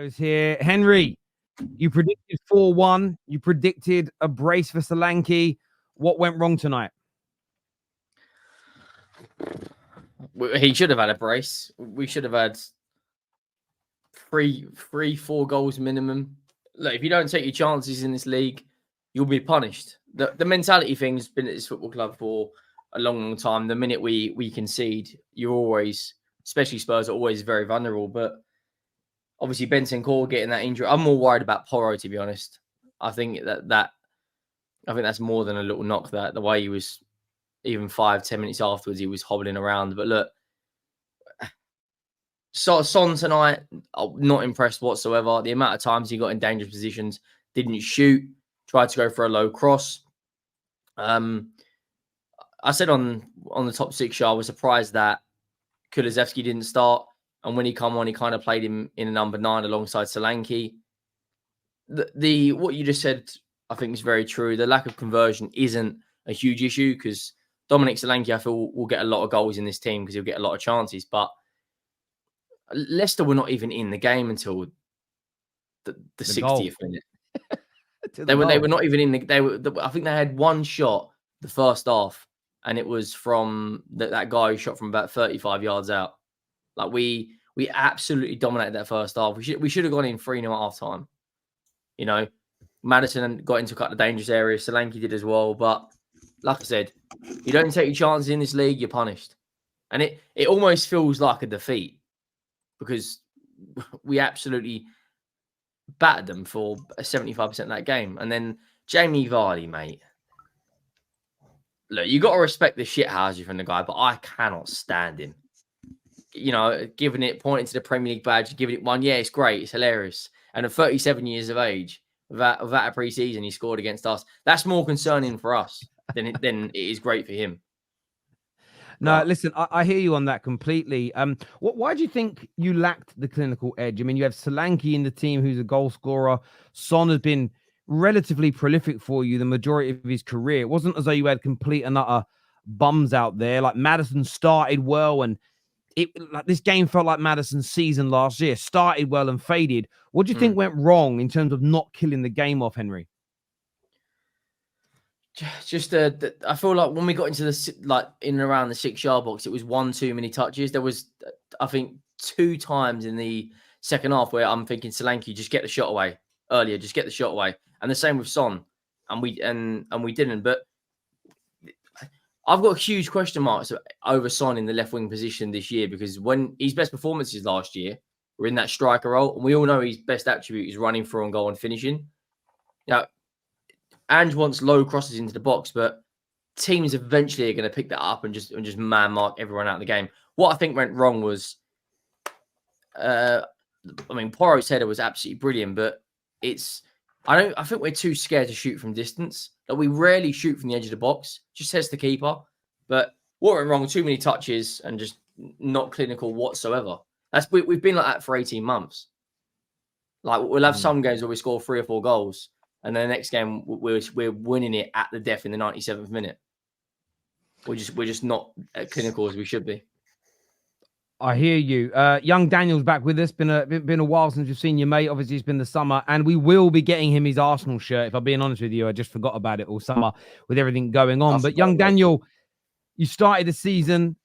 Goes here. Henry, you predicted 4-1. You predicted a brace for Solanke. What went wrong tonight? He should have had a brace. We should have had four goals minimum. Look, if you don't take your chances in this league, you'll be punished. The mentality thing's been at this football club for a long time. The minute we concede, you're always, especially Spurs, are always very vulnerable. But obviously, Benson Core getting that injury, I'm more worried about Porro, to be honest. I think that's more than a little knock. That the way he was, even 5-10 minutes afterwards, he was hobbling around. But look, Son tonight, I'm not impressed whatsoever. The amount of times he got in dangerous positions, didn't shoot, tried to go for a low cross. I said on the top six show, I was surprised that Kulusevski didn't start. And when he come on, he kind of played him in a number 9 alongside Solanke. The what you just said, I think, is very true. The lack of conversion isn't a huge issue because Dominic Solanke, I feel, will get a lot of goals in this team because he'll get a lot of chances. But Leicester were not even in the game until the 60th minute. They were not even in the. I think they had one shot the first half, and it was from that guy who shot from about 35 yards out. Like we absolutely dominated that first half. We should have gone in 3-0 at half time. You know, Maddison got into a couple of dangerous areas. Solanke did as well. But like I said, you don't take your chances in this league, you're punished. And it almost feels like a defeat because we absolutely battered them for 75% of that game. And then Jamie Vardy, mate. Look, you got to respect the shithousery from the guy, but I cannot stand him. You know, pointing to the Premier League badge, giving it one. Yeah, it's great. It's hilarious. And at 37 years of age, without a pre-season, he scored against us. That's more concerning for us than it is great for him. No, but listen, I hear you on that completely. Why do you think you lacked the clinical edge? I mean, you have Solanke in the team who's a goal scorer. Son has been relatively prolific for you the majority of his career. It wasn't as though you had complete and utter bums out there. Like Maddison started well, and this game felt like Maddison's season last year. Started well and faded. What do you think went wrong in terms of not killing the game off, Henry? Just I feel like when we got into in and around the 6-yard box, it was one too many touches. There was, I think, 2 times in the second half where I'm thinking Solanke, just get the shot away earlier, just get the shot away, and the same with Son, and we didn't. But I've got huge question marks over Son in the left wing position this year because when his best performances last year were in that striker role, and we all know his best attribute is running through on goal and finishing. Now, Ange wants low crosses into the box, but teams eventually are going to pick that up and just man mark everyone out of the game. What I think went wrong was, Porro's header was absolutely brilliant, but I think we're too scared to shoot from distance. Like we rarely shoot from the edge of the box. Just says the keeper. But what went wrong? Too many touches and just not clinical whatsoever. We've been like that for 18 months. Like we'll have some games where we score 3 or 4 goals. And then the next game, we're winning it at the death in the 97th minute. We're just not as clinical as we should be. I hear you. Young Daniel's back with us. Been a while since we've seen you, mate. Obviously, it's been the summer, and we will be getting him his Arsenal shirt. If I'm being honest with you, I just forgot about it all summer with everything going on. But young Daniel, you started the season.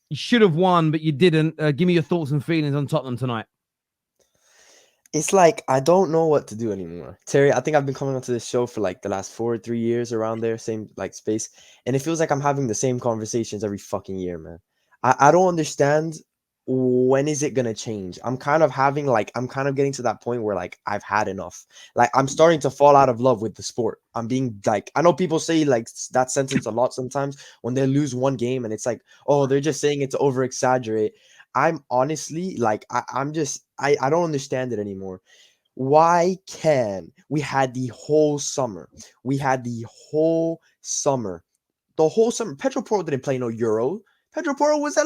You should have won, but you didn't. Give me your thoughts and feelings on Tottenham tonight. It's like, I don't know what to do anymore. Terry, I think I've been coming onto this show for like the last 4 or 3 years around there, same like space. And it feels like I'm having the same conversations every fucking year, man. I don't understand when is it going to change. I'm kind of getting to that point where like I've had enough. Like I'm starting to fall out of love with the sport. I'm being like, I know people say like that sentence a lot sometimes when they lose one game and it's like, oh, they're just saying it to over exaggerate. I'm honestly like, I don't understand it anymore. Why can we had the whole summer? The whole summer. Pedro Porro didn't play no Euro. Pedro Porro was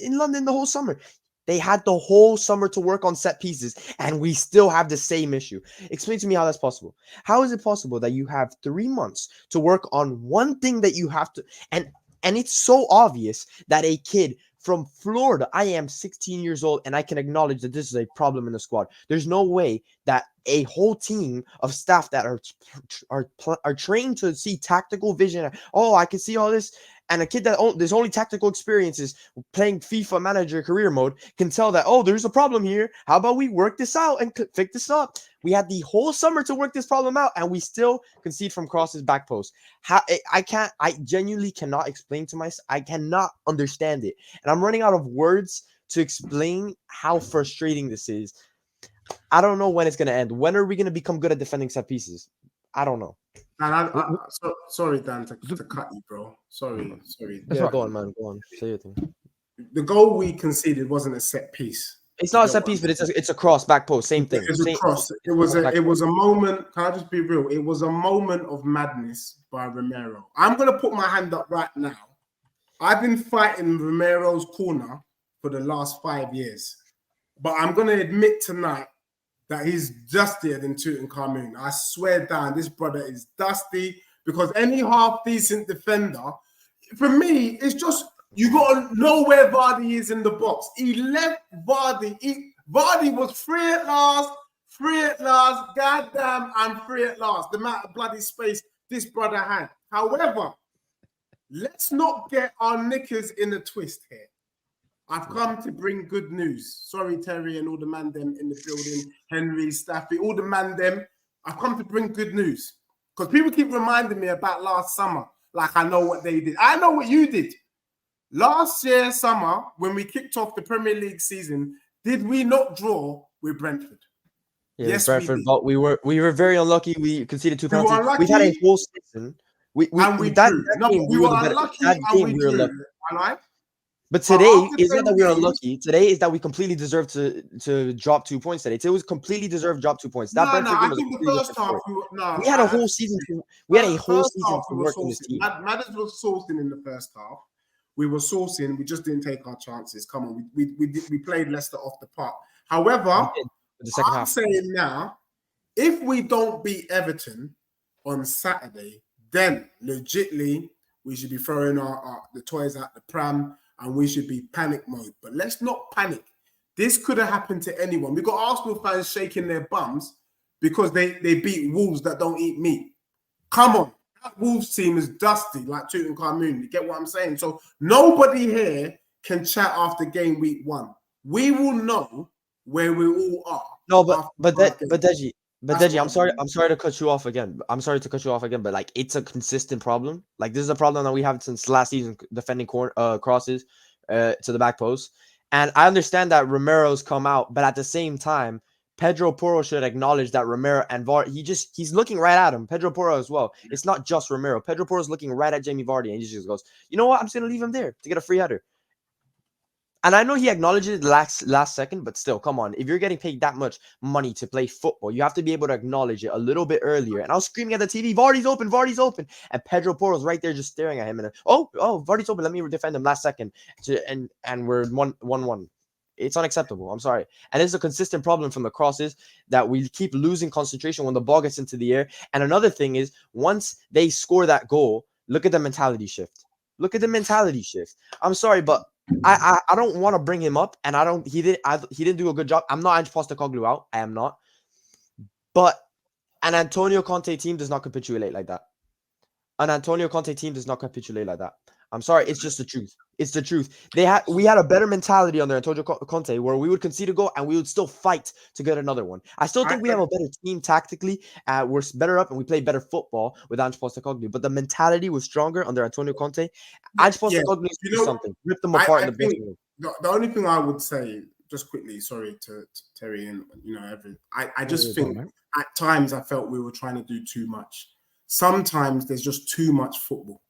in London the whole summer. They had the whole summer to work on set pieces, and we still have the same issue. Explain to me how that's possible. How is it possible that you have 3 months to work on one thing that you have to, and it's so obvious that a kid from Florida. I am 16 years old, and I can acknowledge that this is a problem in the squad. There's no way that a whole team of staff that are trained to see tactical vision. Oh, I can see all this. And a kid that there's only tactical experiences playing FIFA Manager career mode can tell that, oh, there's a problem here. How about we work this out and fix this up? We had the whole summer to work this problem out, and we still concede from crosses back post. I genuinely cannot explain to myself. I cannot understand it. And I'm running out of words to explain how frustrating this is. I don't know when it's going to end. When are we going to become good at defending set pieces? I don't know. And sorry, Dan, to cut you, bro. Sorry. Yeah, go on, man. Go on. Say your thing. The goal we conceded wasn't a set piece. It's not a set piece, but it's a cross back post. Same thing. It's a cross. It was a moment. Can I just be real? It was a moment of madness by Romero. I'm gonna put my hand up right now. I've been fighting Romero's corner for the last 5 years, but I'm gonna admit tonight that he's dustier than Tutankhamun. I swear down, this brother is dusty, because any half-decent defender, for me, it's just, you got to know where Vardy is in the box. He left Vardy. Vardy was free at last, goddamn, I'm free at last. The amount of bloody space this brother had. However, let's not get our knickers in a twist here. I've come to bring good news. Sorry, Terry and all the man them in the building, Henry, Staffy, all the man them. I've come to bring good news. Because people keep reminding me about last summer, like I know what they did. I know what you did. Last year, summer, when we kicked off the Premier League season, did we not draw with Brentford? Yeah, yes, Brentford, we did. but we were very unlucky. We conceded 2 We were penalties. unlucky. We've had a whole season. We drew. No, but we were unlucky and we drew. Right? But today is not that we were unlucky. Today is that we completely deserve to drop 2 points today. It was completely deserved to drop 2 points. That I think the first half we had a whole season. We had a whole season to work on this team. Matters was sourcing in the first half. We were sourcing. We just didn't take our chances. Come on, we played Leicester off the park. However, I'm saying now, if we don't beat Everton on Saturday, then legitly we should be throwing the toys out the pram. And we should be panic mode. But let's not panic. This could have happened to anyone. We've got Arsenal fans shaking their bums because they beat Wolves that don't eat meat. Come on. That Wolves team is dusty like Tutankhamun. You get what I'm saying? So nobody here can chat after game week 1. We will know where we all are. No, but Deji, I'm sorry to cut you off again. But like, it's a consistent problem. Like, this is a problem that we have since last season, defending crosses to the back post. And I understand that Romero's come out, but at the same time, Pedro Porro should acknowledge that Romero and he's looking right at him. Pedro Porro as well. It's not just Romero. Pedro Porro's looking right at Jamie Vardy, and he just goes, you know what? I'm just gonna leave him there to get a free header. And I know he acknowledged it last second, but still, come on. If you're getting paid that much money to play football, you have to be able to acknowledge it a little bit earlier. And I was screaming at the TV, Vardy's open. And Pedro Porro's right there just staring at him. And Vardy's open. Let me defend him last second. And we're 1-1. It's unacceptable. I'm sorry. And it's a consistent problem from the crosses that we keep losing concentration when the ball gets into the air. And another thing is, once they score that goal, look at the mentality shift. I'm sorry, but I don't want to bring him up, and he didn't do a good job. I'm not Ange Postecoglou out. I am not. But an Antonio Conte team does not capitulate like that. I'm sorry, it's just the truth. It's the truth. We had a better mentality under Antonio Conte, where we would concede a goal and we would still fight to get another one. I still think we have a better team tactically. We're better up and we play better football with Ange Postecoglou. But the mentality was stronger under Antonio Conte. Ange Postecoglou needs to do something. Rip them apart in the dressing room. The only thing I would say, just quickly, sorry to Terry and I just think at times I felt we were trying to do too much. Sometimes there's just too much football.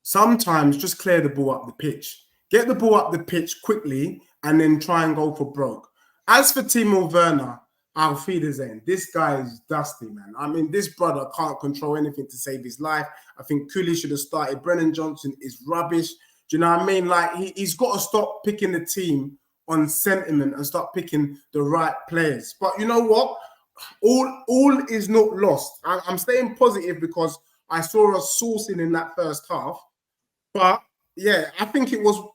Sometimes just clear the ball up the pitch. Get the ball up the pitch quickly and then try and go for broke. As for Timo Werner, auf Wiedersehen. This guy is dusty, man. I mean, this brother can't control anything to save his life. I think Cooley should have started. Brennan Johnson is rubbish. Do you know what I mean? Like, he's got to stop picking the team on sentiment and start picking the right players. But you know what? All is not lost. I'm staying positive because I saw us sourcing in that first half. But yeah, I think it was,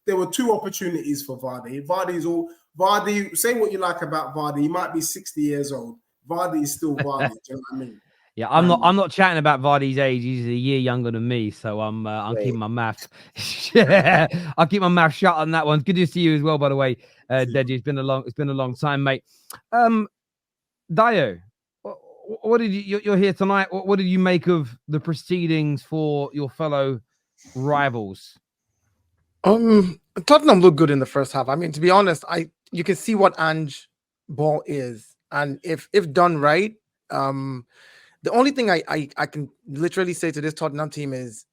there were 2 opportunities for Vardy. Vardy, say what you like about Vardy. He might be 60 years old. Vardy is still Vardy. Do you know what I mean? Yeah, I'm not chatting about Vardy's age. He's a year younger than me, so I'm keeping my mouth. Yeah, I'll keep my mouth shut on that one. Good to see you as well, by the way, Deji. It's been a long time, mate. Dio, what did you're here tonight? What did you make of the proceedings for your fellow rivals? Tottenham looked good in the first half. I mean, to be honest, you can see what Ange ball is, and if done right, the only thing I can literally say to this Tottenham team is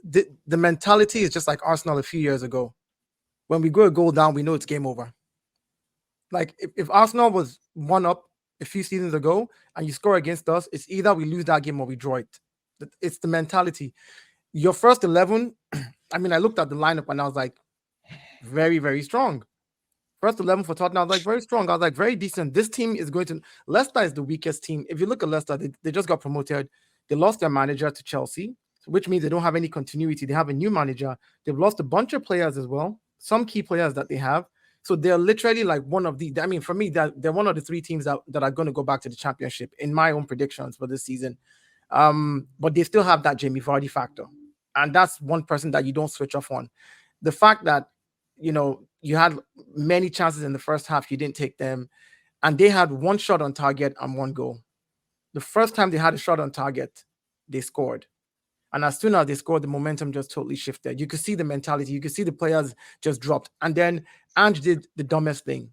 the mentality is just like Arsenal a few years ago. When we go a goal down, we know it's game over. Like if Arsenal was 1 up a few seasons ago and you score against us, it's either we lose that game or we draw it. It's the mentality. Your first 11, I mean, I looked at the lineup and I was like, very, very strong. First 11 for Tottenham, I was like, very strong. I was like, very decent. This team is going to... Leicester is the weakest team. If you look at Leicester, they just got promoted. They lost their manager to Chelsea, which means they don't have any continuity. They have a new manager. They've lost a bunch of players as well, some key players that they have. So they're literally like one of the... I mean, for me, they're one of the 3 teams that are going to go back to the championship in my own predictions for this season. But they still have that Jamie Vardy factor. And that's one person that you don't switch off on. The fact that, you had many chances in the first half, you didn't take them. And they had 1 shot on target and 1 goal. The first time they had a shot on target, they scored. And as soon as they scored, the momentum just totally shifted. You could see the mentality. You could see the players just dropped. And then Ange did the dumbest thing.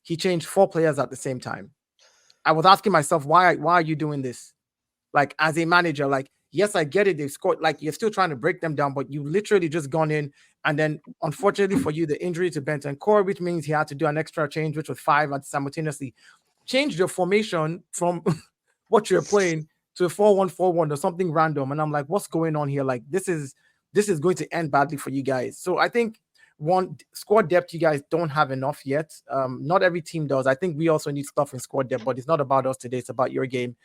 He changed 4 players at the same time. I was asking myself, why are you doing this? Like, as a manager, like, yes, I get it. They've scored. Like, you're still trying to break them down, but you literally just gone in. And then, unfortunately for you, the injury to Bentancur, which means he had to do an extra change, which was 5 and simultaneously changed your formation from what you're playing to a 4-1-4-1 or something random. And I'm like, what's going on here? Like, this is going to end badly for you guys. So I think squad depth, you guys don't have enough yet. Not every team does. I think we also need stuff in squad depth, but it's not about us today. It's about your game.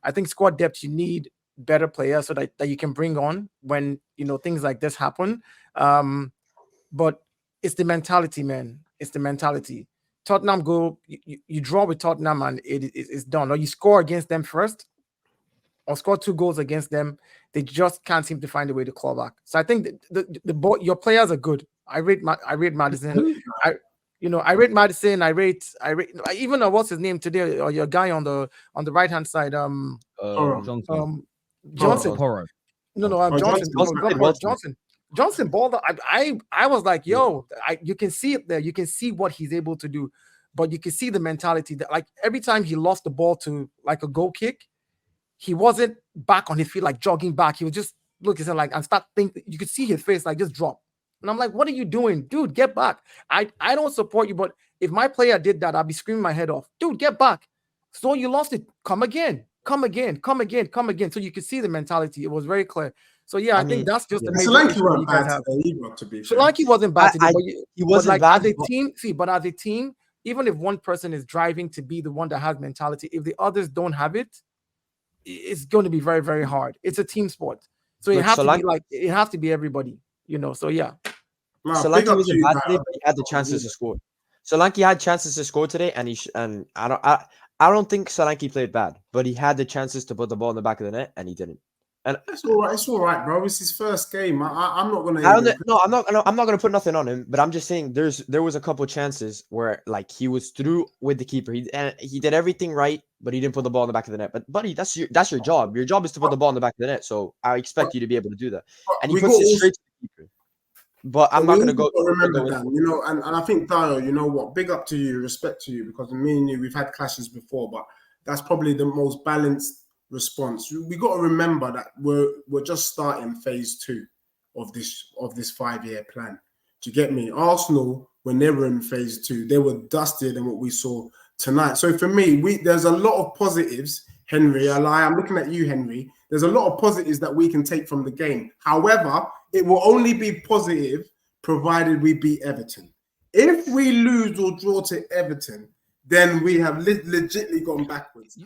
I think squad depth, you need better players so that you can bring on when things like this happen. But it's the mentality, man. It's the mentality. Tottenham you draw with Tottenham and it's done. Or you score against them first, or score 2 goals against them. They just can't seem to find a way to claw back. So I think your players are good. I rate Maddison. I rate Maddison. I rate even what's his name today, or your guy on the right hand side. Johnson. Porro. Johnson balled. I was like, yo, you can see it there. You can see what he's able to do, but you can see the mentality that, like, every time he lost the ball to like a goal kick, he wasn't back on his feet, like jogging back. He was just looking at like and start thinking. You could see his face like just drop. And I'm like, what are you doing, dude? Get back. I don't support you, but if my player did that, I'd be screaming my head off. Dude, get back. So you lost it. Come again. So you could see the mentality. It was very clear. So yeah, I think that's just the major issue you guys have. Solanke wasn't bad today. He wasn't bad. As a team, but as a team, even if one person is driving to be the one that has mentality, if the others don't have it, it's going to be very, very hard. It's a team sport. So it has to be everybody, So yeah. Solanke wasn't bad today, but he had the chances to score. Solanke had chances to score today, and I don't think Solanke played bad, but he had the chances to put the ball in the back of the net, and he didn't. And it's all right. It's all right, bro. It's his first game. I'm not gonna. I'm not gonna put nothing on him. But I'm just saying, there was a couple chances where like he was through with the keeper. He did everything right, but he didn't put the ball in the back of the net. But buddy, that's your job. Your job is to put the ball in the back of the net. So I expect you to be able to do that. And he puts it straight to the keeper. But I'm not gonna go. Remember that, and I think Dio, you know what? Big up to you, respect to you, because me and you, we've had clashes before, but that's probably the most balanced response. We got to remember that we're just starting phase 2 of this 5-year plan. Do you get me? Arsenal, when they were in phase 2, they were dustier than what we saw tonight. So for me, there's a lot of positives, Henry. I'm looking at you, Henry. There's a lot of positives that we can take from the game. However, it will only be positive provided we beat Everton. If we lose or draw to Everton, then we have legitimately gone backwards.